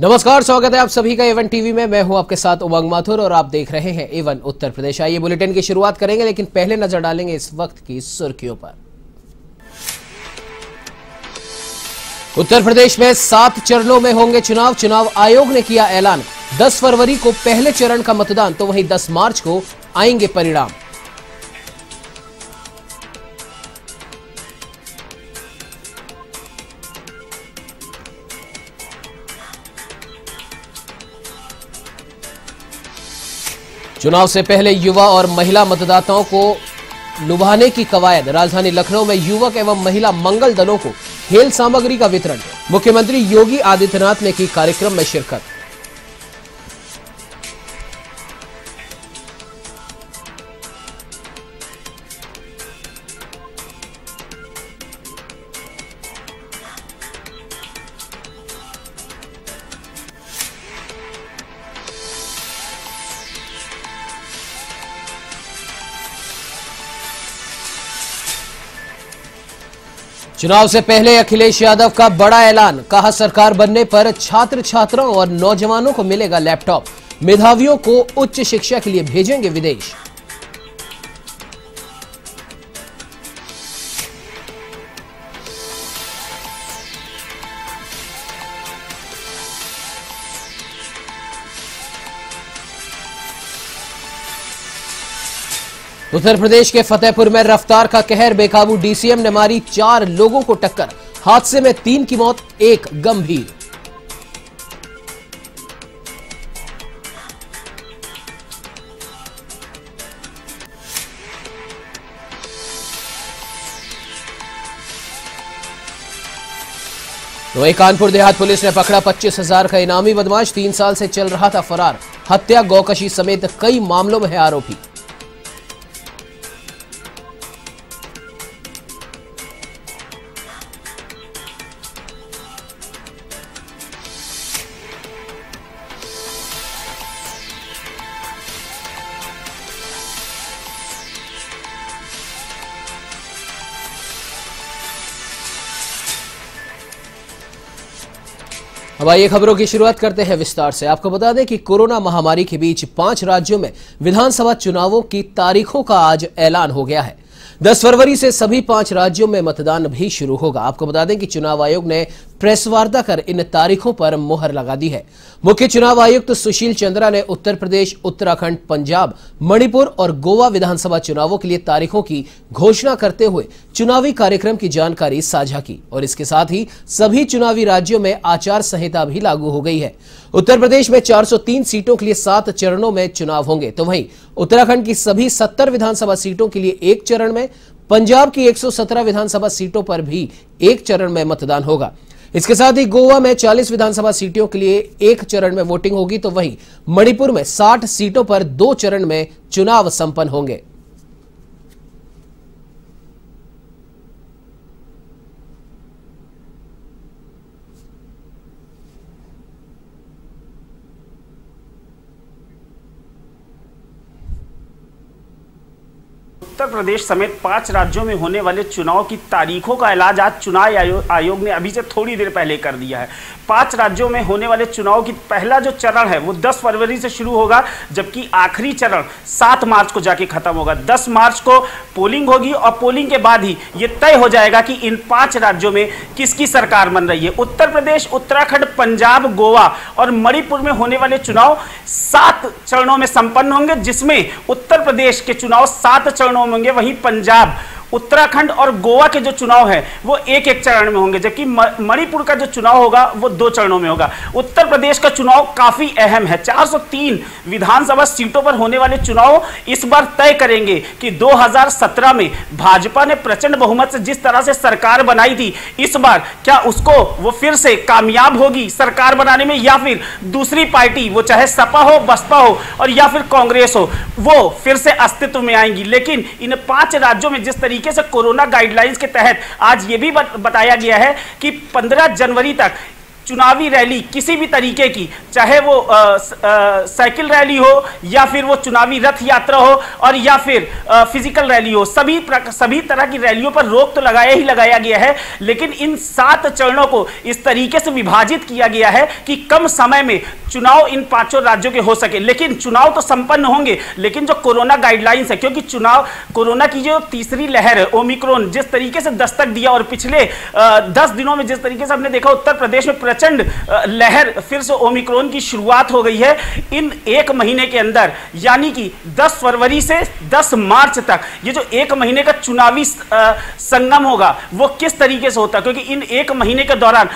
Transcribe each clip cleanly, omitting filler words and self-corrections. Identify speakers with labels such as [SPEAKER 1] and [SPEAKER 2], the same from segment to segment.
[SPEAKER 1] नमस्कार, स्वागत है आप सभी का A1 टीवी में। मैं हूं आपके साथ उमंग माथुर और आप देख रहे हैं A1 उत्तर प्रदेश। आइए बुलेटिन की शुरुआत करेंगे, लेकिन पहले नजर डालेंगे इस वक्त की सुर्खियों पर। उत्तर प्रदेश में 7 चरणों में होंगे चुनाव। चुनाव आयोग ने किया ऐलान। 10 फरवरी को पहले चरण का मतदान, तो वहीं 10 मार्च को आएंगे परिणाम। चुनाव से पहले युवा और महिला मतदाताओं को लुभाने की कवायद। राजधानी लखनऊ में युवक एवं महिला मंगल दलों को खेल सामग्री का वितरण। मुख्यमंत्री योगी आदित्यनाथ ने की कार्यक्रम में शिरकत। चुनाव से पहले अखिलेश यादव का बड़ा ऐलान। कहा, सरकार बनने पर छात्र छात्राओं और नौजवानों को मिलेगा लैपटॉप। मेधावियों को उच्च शिक्षा के लिए भेजेंगे विदेश। उत्तर प्रदेश के फतेहपुर में रफ्तार का कहर। बेकाबू डीसीएम ने मारी 4 लोगों को टक्कर। हादसे में 3 की मौत, 1 गंभीर। तो वहीं कानपुर देहात पुलिस ने पकड़ा 25,000 का इनामी बदमाश। 3 साल से चल रहा था फरार। हत्या, गौकशी समेत कई मामलों में है आरोपी। अब आइए खबरों की शुरुआत करते हैं विस्तार से। आपको बता दें कि कोरोना महामारी के बीच 5 राज्यों में विधानसभा चुनावों की तारीखों का आज ऐलान हो गया है। 10 फरवरी से सभी 5 राज्यों में मतदान भी शुरू होगा। आपको बता दें कि चुनाव आयोग ने प्रेस वार्ता कर इन तारीखों पर मुहर लगा दी है। मुख्य चुनाव आयुक्त सुशील चंद्रा ने उत्तर प्रदेश, उत्तराखंड, पंजाब, मणिपुर और गोवा विधानसभा चुनावों के लिए तारीखों की घोषणा करते हुए चुनावी कार्यक्रम की जानकारी साझा की और इसके साथ ही सभी चुनावी राज्यों में आचार संहिता भी लागू हो गई है। उत्तर प्रदेश में 403 सीटों के लिए 7 चरणों में चुनाव होंगे, तो वहीं उत्तराखंड की सभी 70 विधानसभा सीटों के लिए 1 चरण में, पंजाब की 117 विधानसभा सीटों पर भी 1 चरण में मतदान होगा। इसके साथ ही गोवा में 40 विधानसभा सीटों के लिए 1 चरण में वोटिंग होगी, तो वहीं मणिपुर में 60 सीटों पर 2 चरण में चुनाव संपन्न होंगे।
[SPEAKER 2] उत्तर प्रदेश समेत 5 राज्यों में होने वाले चुनाव की तारीखों का ऐलान आज चुनाव आयोग ने अभी से थोड़ी देर पहले कर दिया है। 5 राज्यों में होने वाले चुनाव की पहला जो चरण है वो 10 फरवरी से शुरू होगा, जबकि आखिरी चरण 7 मार्च को जाके खत्म होगा। 10 मार्च को पोलिंग होगी और पोलिंग के बाद ही ये तय हो जाएगा कि इन 5 राज्यों में किसकी सरकार बन रही है। उत्तर प्रदेश, उत्तराखंड, पंजाब, गोवा और मणिपुर में होने वाले चुनाव 7 चरणों में संपन्न होंगे, जिसमें उत्तर प्रदेश के चुनाव 7 चरणों में होंगे, वहीं पंजाब, उत्तराखंड और गोवा के जो चुनाव है वो 1-1 चरण में होंगे, जबकि मणिपुर का जो चुनाव होगा वो 2 चरणों में होगा। उत्तर प्रदेश का चुनाव काफी अहम है। 403 विधानसभा सीटों पर होने वाले चुनाव इस बार तय करेंगे कि 2017 में भाजपा ने प्रचंड बहुमत से जिस तरह से सरकार बनाई थी, इस बार क्या उसको वो फिर से कामयाब होगी सरकार बनाने में, या फिर दूसरी पार्टी, वो चाहे सपा हो, बसपा हो और या फिर कांग्रेस हो, वो फिर से अस्तित्व में आएंगी। लेकिन इन 5 राज्यों में जिस तरीके से कोरोना गाइडलाइंस के तहत आज ये भी बताया गया है कि 15 जनवरी तक चुनावी रैली किसी भी तरीके की, चाहे वो साइकिल रैली हो या फिर वो चुनावी रथ यात्रा हो और या फिर फिजिकल रैली हो, सभी तरह की रैलियों पर रोक तो लगाया गया है, लेकिन इन 7 चरणों को इस तरीके से विभाजित किया गया है कि कम समय में चुनाव इन 5 राज्यों के हो सके। लेकिन चुनाव तो संपन्न होंगे, लेकिन जो कोरोना गाइडलाइंस है, क्योंकि चुनाव कोरोना की जो तीसरी लहर है ओमिक्रॉन जिस तरीके से दस्तक दिया और पिछले 10 दिनों में जिस तरीके से हमने देखा उत्तर प्रदेश में प्रचंड लहर फिर से ओमिक्रॉन की शुरुआत हो गई है। इन 1 महीने के अंदर यानी कि 10 फरवरी से 10 मार्च तक ये जो 1 महीने का चुनावी संगम होगा वो किस तरीके से होता है, क्योंकि इन 1 महीने के दौरान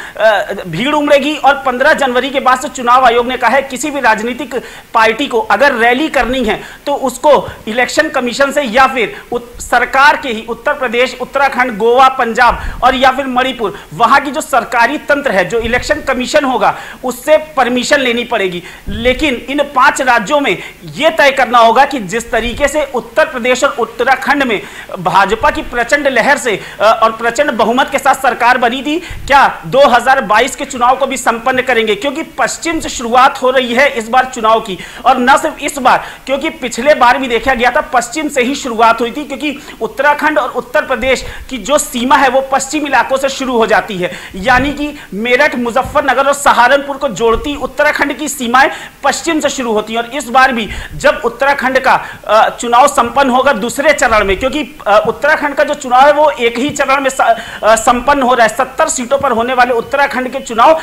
[SPEAKER 2] भीड़ उमड़ेगी और 15 जनवरी के बाद से चुनाव आयोग ने कहा है किसी भी राजनीतिक पार्टी को अगर रैली करनी है तो उसको इलेक्शन कमीशन से या फिर सरकार के ही उत्तर प्रदेश, उत्तराखंड, गोवा, पंजाब और या फिर मणिपुर वहां की जो सरकारी तंत्र है, जो इलेक्शन कमीशन होगा उससे परमिशन लेनी पड़ेगी। लेकिन इन 5 राज्यों में यह तय करना होगा कि जिस तरीके से उत्तर प्रदेश और उत्तराखंड में भाजपा की प्रचंड लहर से और प्रचंड बहुमत के साथ सरकार बनी थी, क्या 2022 के चुनाव को भी संपन्न करेंगे, क्योंकि पश्चिम से शुरुआत हो रही है इस बार चुनाव की। और न सिर्फ इस बार, क्योंकि पिछले बार भी देखा गया था पश्चिम से ही शुरुआत हुई थी, क्योंकि उत्तराखंड और उत्तर प्रदेश की जो सीमा है वो पश्चिम इलाकों से शुरू हो जाती है, यानी कि मेरठ, मुजफ्फरनगर और सहारनपुर को जोड़ती उत्तराखंड की सीमाएं पश्चिम से शुरू होती हैं। और इस बार भी जब उत्तराखंड का चुनाव संपन्न होगा दूसरे चरण में, क्योंकि उत्तराखंड का जो चुनाव है वो एक ही चरण में संपन्न हो रहा है, 70 सीटों पर होने वाले उत्तराखंड के चुनाव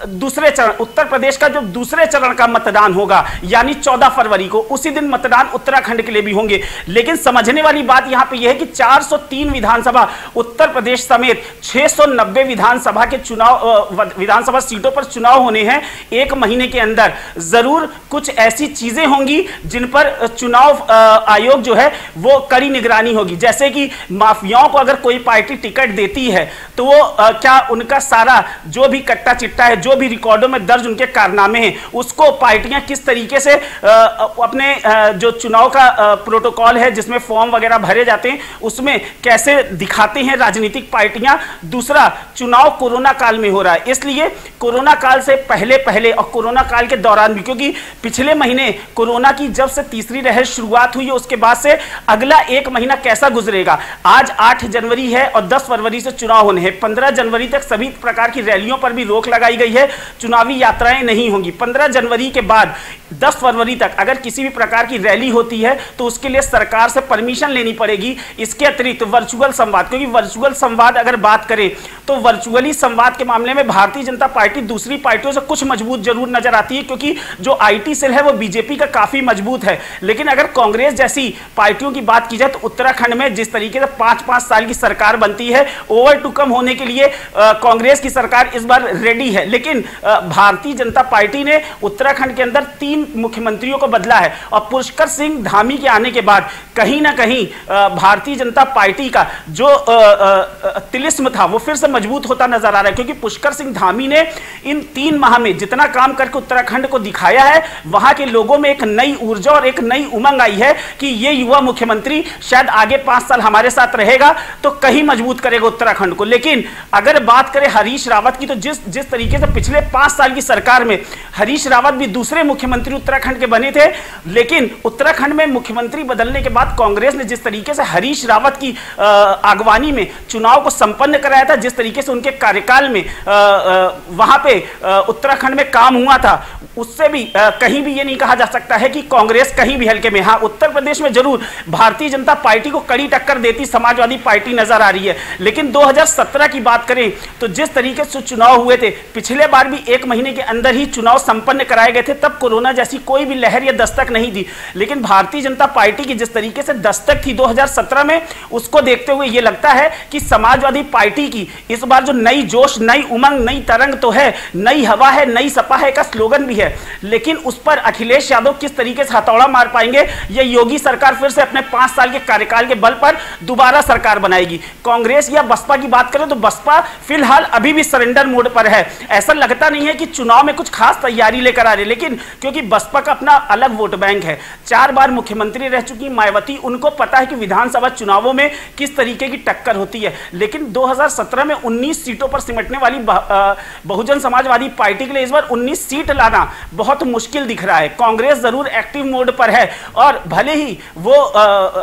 [SPEAKER 2] दूसरे चरण, उत्तर प्रदेश का जो दूसरे चरण का मतदान होगा यानी 14 फरवरी को, उसी दिन मतदान उत्तराखंड के लिए भी होंगे। लेकिन समझने वाली बात यहां पे यह है कि 403 विधानसभा उत्तर प्रदेश समेत 690 विधानसभा के चुनाव, विधानसभा सीटों पर चुनाव होने हैं 1 महीने के अंदर। जरूर कुछ ऐसी चीजें होंगी जिन पर चुनाव आयोग जो है वो कड़ी निगरानी होगी, जैसे कि माफियाओं को अगर कोई पार्टी टिकट देती है तो वो क्या उनका सारा जो भी कट्टा चिट्टा है, जो भी रिकॉर्डों में दर्ज उनके कारनामे हैं, उसको पार्टियां किस तरीके से अपने जो चुनाव का प्रोटोकॉल है जिसमें फॉर्म वगैरह भरे जाते हैं उसमें कैसे दिखाते हैं राजनीतिक पार्टियां। दूसरा, चुनाव कोरोना काल में हो रहा है, इसलिए कोरोना काल से पहले और कोरोना काल के दौरान भी, क्योंकि पिछले महीने कोरोना की जब से तीसरी लहर शुरुआत हुई है उसके बाद से अगला 1 महीना कैसा गुजरेगा। आज 8 जनवरी है और 10 फरवरी से चुनाव होने हैं। 15 जनवरी तक सभी प्रकार की रैलियों पर भी रोक लगाई गई है, चुनावी यात्राएं नहीं होंगी। 15 जनवरी के बाद 10 फरवरी तक अगर किसी भी प्रकार की रैली होती है तो उसके लिए सरकार से परमिशन लेनी पड़ेगी। इसके अतिरिक्त वर्चुअल संवाद, क्योंकि वर्चुअल संवाद अगर बात करें तो वर्चुअली संवाद के मामले में भारतीय जनता पार्टी दूसरी पार्टियों से कुछ मजबूत जरूर नजर आती है, क्योंकि जो आईटी सेल है वो बीजेपी का काफी मजबूत है। लेकिन अगर कांग्रेस जैसी पार्टियों की बात की जाए तो उत्तराखंड में जिस तरीके से 5-5 साल की सरकार बनती है, ओवर टू कम होने के लिए कांग्रेस की सरकार इस बार रेडी है। लेकिन भारतीय जनता पार्टी ने उत्तराखंड के अंदर 3 मुख्यमंत्रियों को बदला है और पुष्कर सिंह धामी के आने के बाद कहीं ना कहीं भारतीय जनता पार्टी का जो तिलिस्म था वो फिर से मजबूत होता नजर आ रहा है, क्योंकि पुष्कर सिंह धामी ने इन 3 माह में जितना काम करके उत्तराखंड को दिखाया है, वहां के लोगों में एक नई ऊर्जा और एक नई उमंग आई है कि ये युवा मुख्यमंत्री शायद आगे 5 साल हमारे साथ रहेगा तो कहीं मजबूत करेगा उत्तराखंड को। लेकिन अगर बात करें हरीश रावत की, तो जिस तरीके से पिछले 5 साल की सरकार में हरीश रावत भी दूसरे मुख्यमंत्री उत्तराखंड के बने थे, लेकिन उत्तराखंड में मुख्यमंत्री बदलने के बाद कांग्रेस ने जिस तरीके से हरीश रावत की आगवानी में चुनाव को संपन्न कराया था, जिस तरीके से उनके कार्यकाल में वहां पे उत्तराखंड में काम हुआ था, उससे भी कहीं भी ये नहीं कहा जा सकता है कि कांग्रेस कहीं भी हल्के में। हाँ, उत्तर प्रदेश में जरूर भारतीय जनता पार्टी को कड़ी टक्कर देती समाजवादी पार्टी नजर आ रही है। लेकिन 2017 की बात करें तो जिस तरीके से चुनाव हुए थे, पिछले बार भी 1 महीने के अंदर ही चुनाव संपन्न कराए गए थे, तब कोरोना जैसी कोई भी लहर या दस्तक नहीं थी। लेकिन भारतीय जनता पार्टी की जिस तरीके से दस्तक थी 2017 में, उसको देखते हुए यह लगता है कि समाजवादी पार्टी की इस बार जो नई जोश, नई उमंग, नई तरंग तो है, नई हवा है, नई सपा है का स्लोगन भी है, लेकिन उस पर अखिलेश यादव किस तरीके से हथौड़ा मार पाएंगे, या योगी सरकार फिर से अपने 5 साल के कार्यकाल के बल पर दोबारा सरकार बनाएगी। कांग्रेस या बसपा की बात करें तो बसपा फिलहाल अभी भी सरेंडर मोड पर है। ऐसा लगता नहीं है कि चुनाव में कुछ खास तैयारी लेकर आ रहे, लेकिन क्योंकि बसपा का अपना अलग वोट बैंक है, 4 बार मुख्यमंत्री रह चुकी मायावती, उनको पता है कि विधानसभा चुनावों में किस तरीके की टक्कर होती है। लेकिन 2017 में 19 सीटों पर सिमटने वाली बहुजन समाजवादी पार्टी के लिए इस बार 19 सीट लाना बहुत मुश्किल दिख रहा है। कांग्रेस जरूर एक्टिव मोड पर है और भले ही वो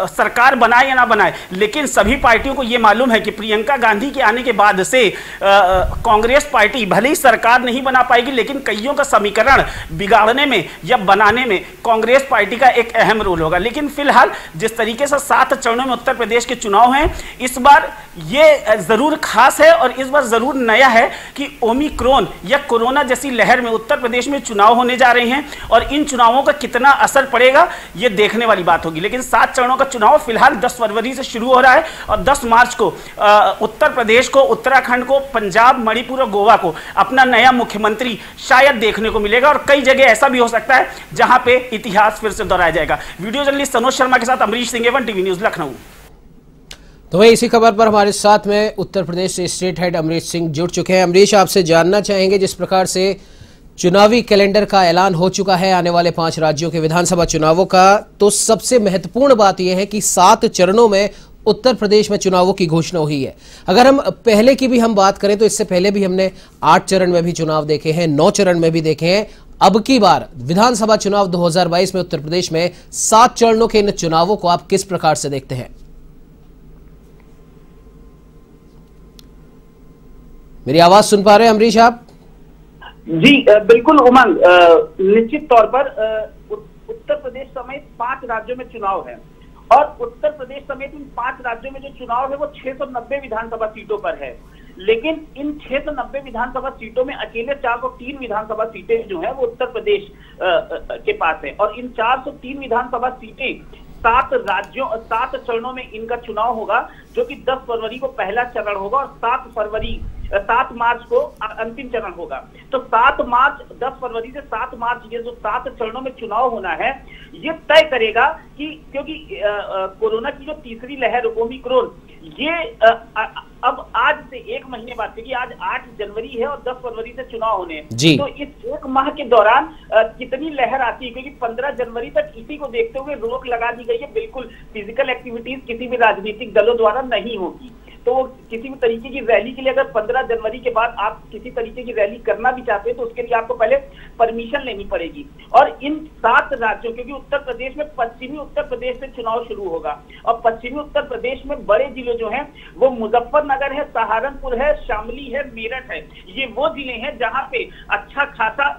[SPEAKER 2] सरकार बनाए या ना बनाए, लेकिन सभी पार्टियों को यह मालूम है कि प्रियंका गांधी के आने के बाद से कांग्रेस पार्टी भले ही सरकार नहीं बना पाएगी, लेकिन कईयों का समीकरण बिगाड़ने में या बनाने में कांग्रेस पार्टी का एक अहम रोल होगा। लेकिन फिलहाल जिस तरीके से 7 चरणों में उत्तर प्रदेश के चुनाव हैं, इस बार ये जरूर खास है और इस बार जरूर नया है कि ओमिक्रॉन या कोरोना जैसी लहर में उत्तर प्रदेश में चुनाव होने जा रहे हैं और इन चुनावों का कितना असर पड़ेगा ये देखने वाली बात होगी। लेकिन 7 चरणों का चुनाव फिलहाल 10 फरवरी से शुरू हो रहा है और 10 मार्च को उत्तर प्रदेश को, उत्तराखंड को, पंजाब, मणिपुर और गोवा को अपना नया मुख्यमंत्री शायद देखने को मिलेगा और कई जगह ऐसा भी हो सकता है जहां पे इतिहास फिर से दोहराया जाएगा। वीडियो जर्नलिस्ट सनोज शर्मा के साथ Amrish Singh, A1 TV news, Lucknow.
[SPEAKER 1] तो वही इसी खबर पर हमारे साथ में उत्तर प्रदेश से स्टेट हेड अमरीश सिंह जुड़ चुके हैं। अमरीश, आपसे जानना चाहेंगे, जिस प्रकार से चुनावी कैलेंडर का ऐलान हो चुका है आने वाले 5 राज्यों के विधानसभा चुनावों का, तो सबसे महत्वपूर्ण बात यह है कि 7 चरणों में उत्तर प्रदेश में चुनावों की घोषणा हुई है। अगर हम पहले की भी हम बात करें तो इससे पहले भी हमने 8 चरण में भी चुनाव देखे हैं, 9 चरण में भी देखे हैं। अब की बार विधानसभा चुनाव 2022 में उत्तर प्रदेश में 7 चरणों के इन चुनावों को आप किस प्रकार से देखते हैं? मेरी आवाज सुन पा रहे हैं अमरीश आप?
[SPEAKER 3] जी बिल्कुल उमंग, निश्चित तौर पर उत्तर प्रदेश समेत 5 राज्यों में चुनाव है और उत्तर प्रदेश समेत इन 5 राज्यों में जो चुनाव है वो 690 विधानसभा सीटों पर है। लेकिन इन 690 विधानसभा सीटों में अकेले 403 विधानसभा सीटें जो है वो उत्तर प्रदेश के पास है और इन 403 विधानसभा सीटें 7 चरणों में इनका चुनाव होगा, जो कि 10 फरवरी को पहला चरण होगा और 7 मार्च को अंतिम चरण होगा। तो 10 फरवरी से 7 मार्च ये जो 7 चरणों में चुनाव होना है, ये तय करेगा कि क्योंकि कोरोना की जो तीसरी लहर ओमिक्रॉन, ये अब आज से 1 महीने बाद, क्योंकि आज 8 जनवरी है और 10 फरवरी से चुनाव होने हैं, तो इस 1 माह के दौरान कितनी लहर आती है, क्योंकि 15 जनवरी तक इसी को देखते हुए रोक लगा दी गई है। बिल्कुल फिजिकल एक्टिविटीज किसी भी राजनीतिक दलों द्वारा नहीं होगी। तो किसी भी तरीके की रैली के लिए अगर 15 जनवरी के बाद आप किसी तरीके की रैली करना भी चाहते हैं तो उसके लिए आपको पहले परमिशन लेनी पड़ेगी। और इन 7 राज्यों, क्योंकि उत्तर प्रदेश में पश्चिमी उत्तर प्रदेश से चुनाव शुरू होगा और पश्चिमी उत्तर प्रदेश में बड़े जिले जो हैं वो मुजफ्फरनगर है, सहारनपुर है, शामली है, मेरठ है। ये वो जिले हैं जहां पे अच्छा खासा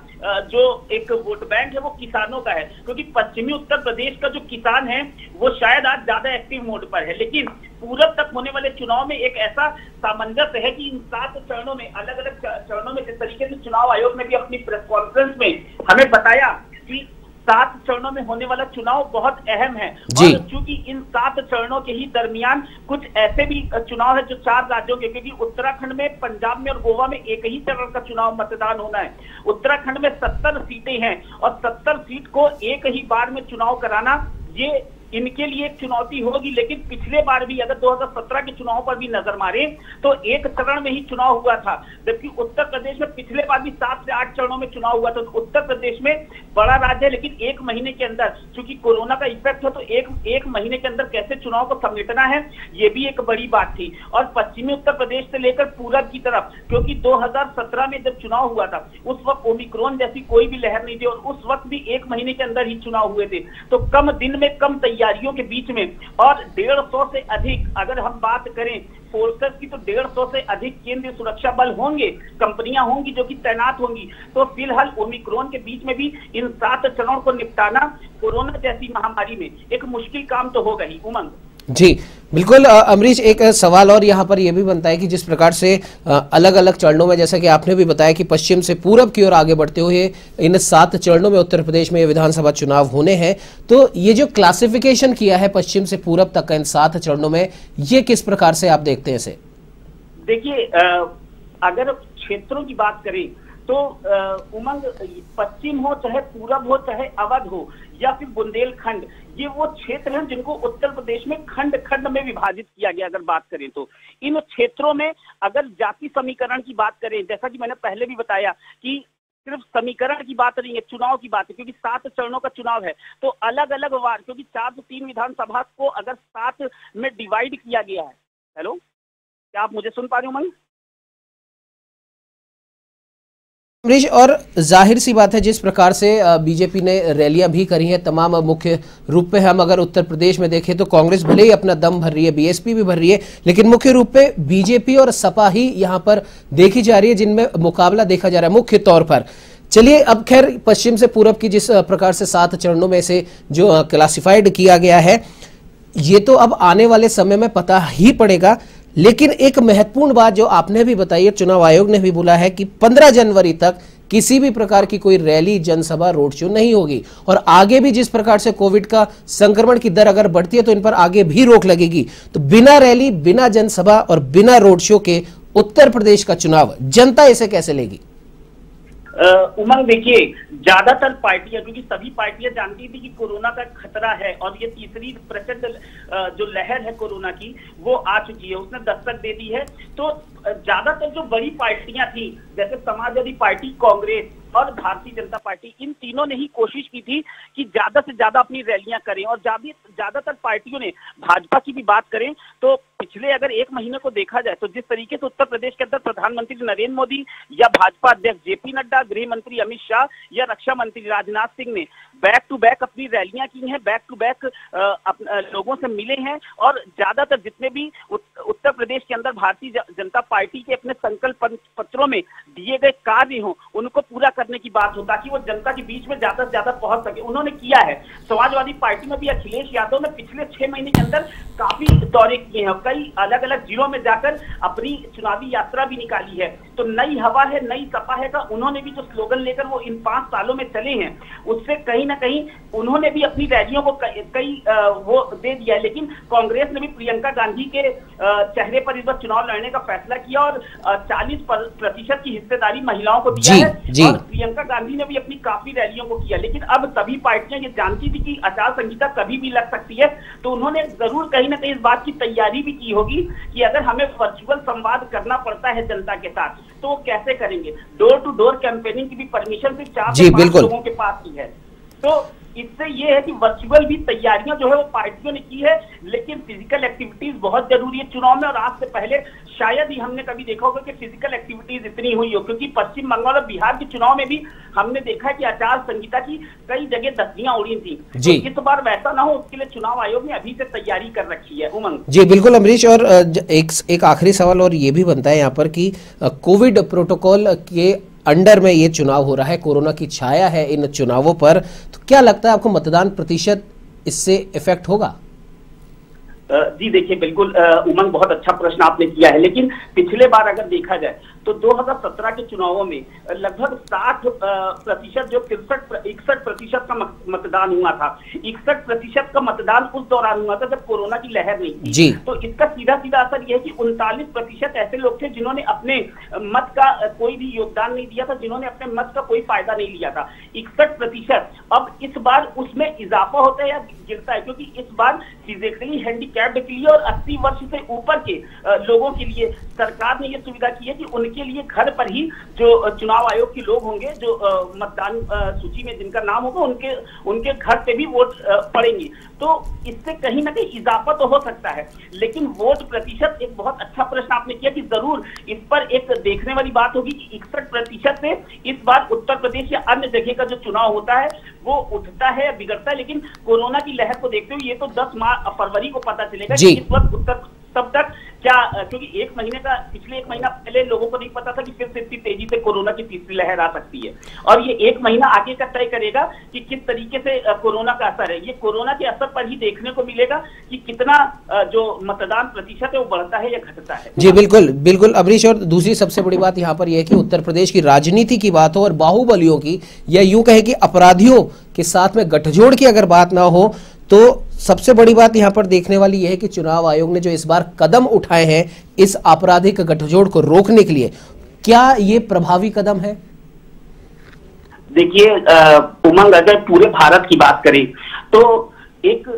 [SPEAKER 3] जो एक वोट बैंक है वो किसानों का है, क्योंकि पश्चिमी उत्तर प्रदेश का जो किसान है वो शायद आज ज्यादा एक्टिव मोड पर है। लेकिन पूरब तक होने वाले चुनाव में एक ऐसा सामंजस्य है कि इन 7 चरणों में, अलग अलग चरणों में, जिस तरीके से चुनाव आयोग ने भी अपनी प्रेस कॉन्फ्रेंस में हमें बताया कि 7 चरणों में होने वाला चुनाव बहुत अहम है। और चूंकि इन 7 चरणों के ही दरमियान कुछ ऐसे भी चुनाव है जो 4 राज्यों के, क्योंकि उत्तराखंड में, पंजाब में और गोवा में एक ही चरण का चुनाव मतदान होना है। उत्तराखंड में 70 सीटें हैं और 70 सीट को एक ही बार में चुनाव कराना, ये इनके लिए एक चुनौती होगी। लेकिन पिछले बार भी अगर 2017 के चुनाव पर भी नजर मारे तो एक चरण में ही चुनाव हुआ था, जबकि उत्तर प्रदेश में पिछले बार भी 7 से 8 चरणों में चुनाव हुआ था। तो उत्तर प्रदेश में बड़ा राज्य है, लेकिन 1 महीने के अंदर, चूंकि कोरोना का इफेक्ट है, तो एक महीने के अंदर कैसे चुनाव को समेटना है, ये भी एक बड़ी बात थी। और पश्चिमी उत्तर प्रदेश से लेकर पूरब की तरफ, क्योंकि 2017 में जब चुनाव हुआ था उस वक्त ओमिक्रॉन जैसी कोई भी लहर नहीं थी और उस वक्त भी 1 महीने के अंदर ही चुनाव हुए थे। तो कम दिन में कम तैयारियों के बीच में और 150 से अधिक, अगर हम बात करें फोर्सेस की, तो 150 से अधिक केंद्रीय सुरक्षा बल होंगे, कंपनियां होंगी जो कि तैनात होंगी। तो फिलहाल ओमिक्रॉन के बीच में भी इन 7 चरणों को निपटाना कोरोना जैसी महामारी में एक मुश्किल काम तो होगा ही। उमंग
[SPEAKER 1] जी बिल्कुल। अमरीश, एक सवाल और यहाँ पर यह भी बनता है कि जिस प्रकार से अलग अलग चरणों में, जैसा कि आपने भी बताया कि पश्चिम से पूरब की ओर आगे बढ़ते हुए इन 7 चरणों में उत्तर प्रदेश में विधानसभा चुनाव होने हैं, तो ये जो क्लासिफिकेशन किया है पश्चिम से पूरब तक का इन 7 चरणों में, ये किस प्रकार से आप देखते हैं इसे?
[SPEAKER 3] देखिए, अगर क्षेत्रों की बात करें तो उमंग, पश्चिम हो चाहे पूरब हो चाहे अवध हो या फिर बुंदेलखंड, ये वो क्षेत्र हैं जिनको उत्तर प्रदेश में खंड खंड में विभाजित किया गया। अगर बात करें तो इन क्षेत्रों में अगर जाति समीकरण की बात करें, जैसा कि मैंने पहले भी बताया कि सिर्फ समीकरण की बात नहीं है, चुनाव की बात है, क्योंकि 7 चरणों का चुनाव है। तो अलग अलग वार्ड, क्योंकि 4 से 3 विधानसभा को अगर 7 में डिवाइड किया गया है। हेलो, क्या आप मुझे सुन पा रहे हो मन?
[SPEAKER 1] अमरीश, और जाहिर सी बात है जिस प्रकार से बीजेपी ने रैलियां भी करी हैं, तमाम मुख्य रूप पे हम अगर उत्तर प्रदेश में देखें तो कांग्रेस भले ही अपना दम भर रही है, बीएसपी भी भर रही है, लेकिन मुख्य रूप पे बीजेपी और सपा ही यहां पर देखी जा रही है, जिनमें मुकाबला देखा जा रहा है मुख्य तौर पर। चलिए, अब खैर पश्चिम से पूरब की जिस प्रकार से 7 चरणों में से जो क्लासिफाइड किया गया है, ये तो अब आने वाले समय में पता ही पड़ेगा। लेकिन एक महत्वपूर्ण बात जो आपने भी बताई है, चुनाव आयोग ने भी बोला है कि 15 जनवरी तक किसी भी प्रकार की कोई रैली, जनसभा, रोड शो नहीं होगी, और आगे भी जिस प्रकार से कोविड का संक्रमण की दर अगर बढ़ती है तो इन पर आगे भी रोक लगेगी। तो बिना रैली, बिना जनसभा और बिना रोड शो के उत्तर प्रदेश का चुनाव जनता इसे कैसे लेगी?
[SPEAKER 3] उमंग, देखिए, ज्यादातर पार्टियां, क्योंकि सभी पार्टियां जानती थी कि कोरोना का खतरा है और ये तीसरी प्रचंड जो लहर है कोरोना की वो आ चुकी है, उसने दस्तक दे दी है। तो ज्यादातर जो बड़ी पार्टियां थी, जैसे समाजवादी पार्टी, कांग्रेस और भारतीय जनता पार्टी, इन तीनों ने ही कोशिश की थी कि ज्यादा से ज्यादा अपनी रैलियां करें। और ज्यादातर पार्टियों ने, भाजपा की भी बात करें तो पिछले अगर 1 महीने को देखा जाए तो जिस तरीके से उत्तर प्रदेश के अंदर प्रधानमंत्री नरेंद्र मोदी या भाजपा अध्यक्ष जेपी नड्डा, गृह मंत्री अमित शाह या रक्षा मंत्री राजनाथ सिंह ने बैक टू बैक अपनी रैलियां की हैं, बैक टू बैक लोगों से मिले हैं, और ज्यादातर जितने भी उत्तर प्रदेश के अंदर भारतीय जनता पार्टी के अपने संकल्प पत्रों में दिए गए कार्य हों, उनको पूरा करने की बात हो, ताकि वो जनता के बीच में ज्यादा से ज्यादा पहुंच सके। उन्होंने किया है। समाजवादी पार्टी में भी अखिलेश यादव ने पिछले 6 महीने के अंदर काफी दौरे किए हैं, कई अलग अलग जिलों में जाकर अपनी चुनावी यात्रा भी निकाली है। तो नई हवा है, नई सपा है का उन्होंने भी जो स्लोगन लेकर वो इन 5 सालों में चले हैं, उससे कहीं ना कहीं उन्होंने भी अपनी रैलियों को कई वो दे दिया है। लेकिन कांग्रेस ने भी प्रियंका गांधी के चेहरे पर इस बार चुनाव लड़ने का फैसला किया और 40% की हिस्सेदारी महिलाओं को दिया है, और प्रियंका गांधी ने भी अपनी काफी रैलियों को किया। लेकिन अब सभी पार्टियां ये जानती थी कि आचार संहिता कभी भी लग सकती है, तो उन्होंने जरूर कहीं ना कहीं इस बात की तैयारी भी की होगी कि अगर हमें वर्चुअल संवाद करना पड़ता है जनता के साथ तो वो कैसे करेंगे। डोर टू डोर कैंपेनिंग की भी परमिशन सिर्फ 4 से 5 लोगों के पास ही है। तो इससे ये है कि वर्चुअल भी तैयारियां जो है वो पार्टियों ने की है, लेकिन फिजिकल एक्टिविटीज बहुत जरूरी है चुनाव में। और आज से पहले शायद ही हमने कभी देखा होगा कि फिजिकल एक्टिविटीज इतनी हुई हो, क्योंकि पश्चिम बंगाल और बिहार के चुनाव में भी हमने देखा है कि आचार संहिता की कई जगह धज्जियां उड़ी थी। तो इस बार वैसा ना हो, उसके लिए चुनाव आयोग ने अभी से तैयारी कर रखी है। उमंग
[SPEAKER 1] जी बिल्कुल अमरीश, और एक आखिरी सवाल और ये भी बनता है यहाँ पर कि कोविड प्रोटोकॉल के अंडर में ये चुनाव हो रहा है, कोरोना की छाया है इन चुनावों पर, तो क्या लगता है आपको मतदान प्रतिशत इससे इफेक्ट होगा?
[SPEAKER 3] जी देखिए, बिल्कुल उमंग, बहुत अच्छा प्रश्न आपने किया है। लेकिन पिछले बार अगर देखा जाए तो 2017 के चुनावों में लगभग 60% जो 61% का मतदान हुआ था। 61% का मतदान उस दौरान हुआ था जब कोरोना की लहर नहीं थी। तो इसका सीधा सीधा असर यह है कि 39% ऐसे लोग थे जिन्होंने अपने मत का कोई भी योगदान नहीं दिया था, जिन्होंने अपने मत का कोई फायदा नहीं लिया था। 61%। अब इस बार उसमें इजाफा होता है या गिरता है, क्योंकि इस बार फिजिकली हैंडीकैप्ड के लिए और 80 वर्ष से ऊपर के लोगों के लिए सरकार ने यह सुविधा की है कि उनके लिए घर पर ही जो चुनाव आयोग के लोग होंगे, जो मतदान सूची में जिनका नाम होगा, उनके घर पे भी वोट पड़ेंगे। तो इससे कहीं ना कहीं इजाफा तो हो सकता है, लेकिन वोट प्रतिशत, एक बहुत अच्छा प्रश्न आपने किया कि जरूर इस पर एक देखने वाली बात होगी कि 61% से इस बार उत्तर प्रदेश या अन्य जगह का जो चुनाव होता है वो उठता है या बिगड़ता है। लेकिन कोरोना की लहर को देखते हुए ये तो 10 फरवरी को पता चलेगा कि इस वक्त उत्तर तब तक क्या, क्योंकि पिछले एक महीना पहले लोगों को नहीं पता था कि फिर से इतनी तेजी से कोरोना की तीसरी लहर आ सकती है, और ये एक महीना आगे का तय करेगा कि किस तरीके से कोरोना का असर है। ये कोरोना के असर पर ही देखने को मिलेगा कि कितना जो मतदान प्रतिशत है वो बढ़ता है या घटता है।
[SPEAKER 1] जी बिल्कुल बिल्कुल अमरीश, और दूसरी सबसे बड़ी बात यहाँ पर यह है कि उत्तर प्रदेश की राजनीति की बात हो और बाहुबलियों की, या यूं कहे कि अपराधियों के साथ में गठजोड़ की अगर बात ना हो, तो सबसे बड़ी बात यहां पर देखने वाली यह है कि चुनाव आयोग ने जो इस बार कदम उठाए हैं इस आपराधिक गठजोड़ को रोकने के लिए, क्या ये प्रभावी कदम है?
[SPEAKER 3] देखिए उमंग, अगर पूरे भारत की बात करें तो एक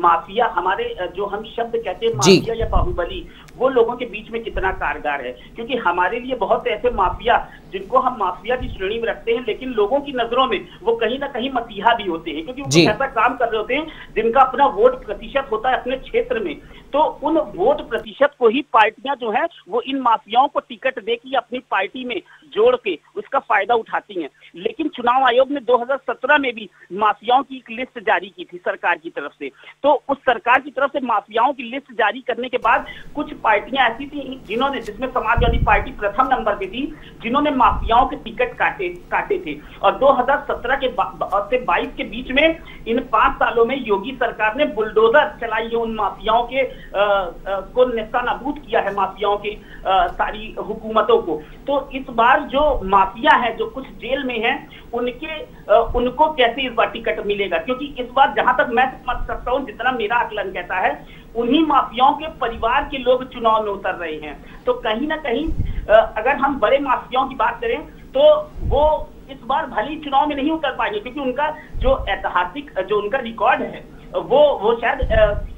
[SPEAKER 3] माफिया, हमारे जो हम शब्द कहते हैं माफिया या बाहुबली, वो लोगों के बीच में कितना कारगर है। क्योंकि हमारे लिए बहुत ऐसे माफिया, जिनको हम माफिया की श्रेणी में रखते हैं, लेकिन लोगों की नजरों में वो कहीं ना कहीं मसीहा भी होते हैं, क्योंकि वो कुछ ऐसा काम कर रहे होते हैं जिनका अपना वोट प्रतिशत होता है अपने क्षेत्र में। तो उन वोट प्रतिशत को ही पार्टियां जो है वो इन माफियाओं को टिकट देकर अपनी पार्टी में जोड़ के उसका फायदा उठाती हैं। लेकिन चुनाव आयोग ने 2017 में भी माफियाओं की एक लिस्ट जारी की थी सरकार की तरफ से। तो उस सरकार की तरफ से माफियाओं की लिस्ट जारी करने के बाद कुछ पार्टियां ऐसी थी जिन्होंने, जिसमें समाजवादी पार्टी प्रथम नंबर पे थी, जिन्होंने माफियाओं के टिकट काटे थे। और 2017 से 22 के बीच में इन 5 सालों में योगी सरकार ने बुलडोजर चलाई है, उन माफियाओं के को नेस्तनाबूद किया है, माफियाओं की सारी हुकूमतों को। तो इस बार जो माफिया है, जो कुछ जेल में हैं, उनको कैसे इस बार टिकट मिलेगा? क्योंकि इस बार जहां तक मैं समझ सकता हूं, जितना मेरा आकलन कहता है, उन्हीं माफियाओं के परिवार के लोग चुनाव में उतर रहे हैं। तो कहीं ना कहीं अगर हम बड़े माफियाओं की बात करें तो वो इस बार भले ही चुनाव में नहीं उतर पाएंगे, क्योंकि उनका जो ऐतिहासिक जो उनका रिकॉर्ड है वो शायद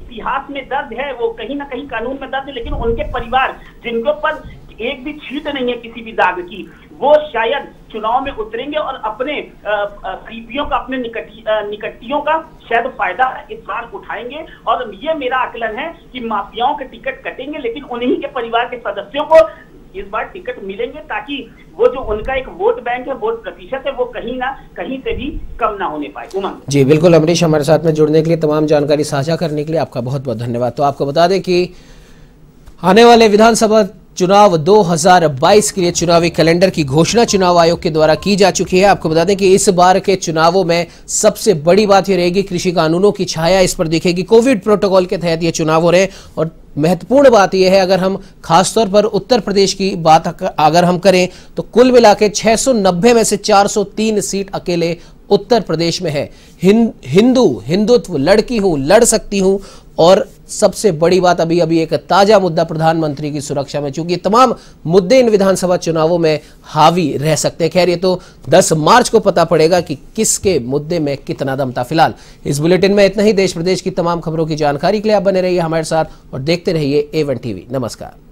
[SPEAKER 3] इतिहास में दर्ज है, वो कहीं ना कहीं कानून में दर्ज है, लेकिन उनके परिवार जिनके ऊपर एक भी छींट नहीं है किसी भी दाग की, वो शायद चुनाव में उतरेंगे और अपने करीबियों का, अपने निकटियों का शायद फायदा इस बार उठाएंगे। और ये मेरा आकलन है कि माफियाओं के टिकट कटेंगे, लेकिन उन्हीं के परिवार के सदस्यों को इस बार टिकट मिलेंगे, ताकि वो जो उनका एक वोट बैंक है, वोट प्रतिशत है, वो कहीं ना कहीं से भी कम ना होने पाए। उमंग
[SPEAKER 1] जी बिल्कुल, अमरीश, हमारे साथ में जुड़ने के लिए, तमाम जानकारी साझा करने के लिए आपका बहुत बहुत धन्यवाद। तो आपको बता दें कि आने वाले विधानसभा चुनाव 2022 के लिए चुनावी कैलेंडर की घोषणा चुनाव आयोग के द्वारा की जा चुकी है। आपको बता दें कि इस बार के चुनावों में सबसे बड़ी बात यह रहेगी, कृषि कानूनों की छाया इस पर दिखेगी। कोविड प्रोटोकॉल के तहत ये चुनाव हो रहे हैं और महत्वपूर्ण बात यह है, अगर हम खासतौर पर उत्तर प्रदेश की बात अगर हम करें तो कुल मिला के 690 में से 403 सीट अकेले उत्तर प्रदेश में है। हिंदुत्व, लड़की हूं, लड़ सकती हूं, और सबसे बड़ी बात अभी एक ताजा मुद्दा प्रधानमंत्री की सुरक्षा में, चूंकि तमाम मुद्दे इन विधानसभा चुनावों में हावी रह सकते हैं। खैर, ये तो 10 मार्च को पता पड़ेगा कि किसके मुद्दे में कितना दम था। फिलहाल इस बुलेटिन में इतना ही। देश प्रदेश की तमाम खबरों की जानकारी के लिए आप बने रहिए हमारे साथ और देखते रहिए A1 TV। नमस्कार।